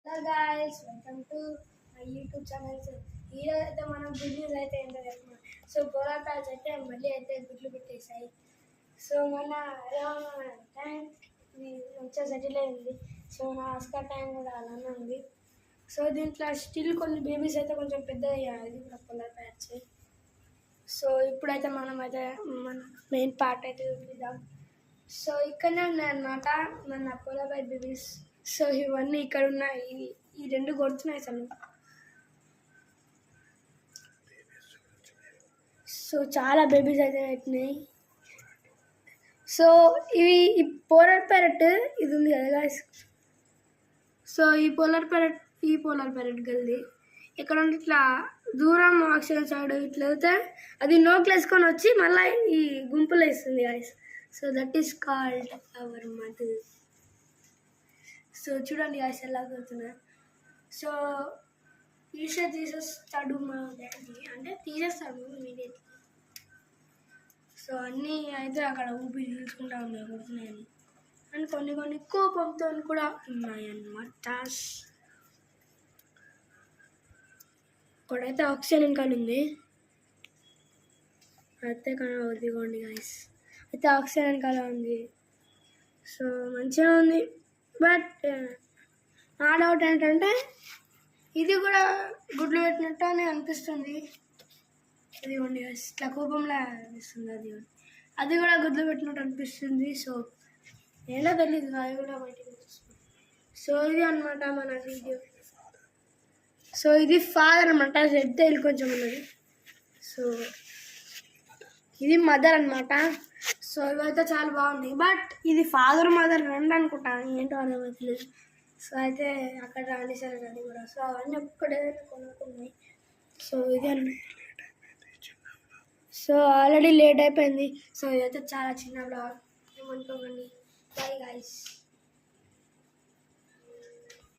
Hello guys, welcome to my YouTube channel. ఈరోజు అయితే మనం గుడ్ న్యూస్ అయితే ఏంటో చెప్తున్నాం. సో పోలార్ ప్యాచ్ అయితే మళ్ళీ అయితే గుడ్లు పెట్టేశాయి. సో మన ట్యాంక్ మంచిగా సెటిల్ అయింది. సో నా ఆస్కార్ ట్యాంక్ కూడా అలానే ఉంది. సో దీంట్లో స్టిల్ కొన్ని బేబీస్ అయితే కొంచెం పెద్ద అయ్యాయి. ఇది కూడా పోలార్ ప్యాచ్. సో ఇప్పుడైతే మనం అయితే మన మెయిన్ పార్ట్ అయితే చూపిద్దాం. సో ఇక్కడనే ఉన్నాయన్నమాట మన పోలార్ ప్యాచ్ బేబీస్. సో ఇవన్నీ ఇక్కడ ఉన్నాయి. ఈ రెండు కొడుతున్నాయి అసలు. సో చాలా బేబీస్ అయితే పెట్టినాయి. సో ఇవి ఈ పోలార్ ప్యారెట్ ఇది ఉంది కదా గాయ్స్. సో ఈ పోలార్ ప్యారెట్ గల్ది ఇక్కడ ఉండి ఇట్లా దూరం ఆక్సిజన్ సైడ్ ఇట్లా వెళ్తే అది నోట్లు వేసుకొని వచ్చి మళ్ళీ ఈ గుంపులు వేస్తుంది guys. So that is called our mother. So చూడండి గాయ్స్ ఎలా కొడుతున్నా. సో తీసేస్తాడు మా డాడీ, అంటే తీసేస్తాడు ఇమీడియట్లీ. సో అన్నీ అయితే అక్కడ ఊపిరి పీల్చుకుంటా ఉన్నాయి కొడుతున్నాయని. అండ్ కొన్ని కోపంతో కూడా ఉన్నాయన్నమాట. ఇక్కడైతే ఆక్సిజన్ ఇంకా ఉంది అయితే కనబడిగోండి గాయస్. అయితే ఆక్సిజన్ వెనకాల ఉంది. సో మంచిగా ఉంది. బట్ నా డౌట్ ఏంటంటే ఇది కూడా గుడ్లు పెట్టినట్టు అని అనిపిస్తుంది. ఇదిగోండి ఇట్లా కోపంలా అనిపిస్తుంది. అది కూడా గుడ్లు పెట్టినట్టు అనిపిస్తుంది. సో ఏంటో తెలీదు, అది కూడా బయటకు వస్తుంది. సో ఇది అనమాట మన వీడియో. సో ఇది ఫాదర్ అనమాట. రెడ్ టైల్ కొంచెం ఉన్నది. సో ఇది మదర్ అనమాట. సో ఇవైతే చాలా బాగున్నాయి. బట్ ఇది ఫాదర్ మదర్ రెండు అనుకుంటాను, ఏంటో అర్థమవుతలేదు. సో అయితే అక్కడ రాణిసారు అది కూడా. సో అవన్నీ ఒక్కడే కొనుక్కున్నాయి. సో ఇది అన్న. సో ఆల్రెడీ లేట్ అయిపోయింది. సో ఇదైతే చాలా చిన్న బ్లాగ్, ఏమనుకోకండి. Bye guys.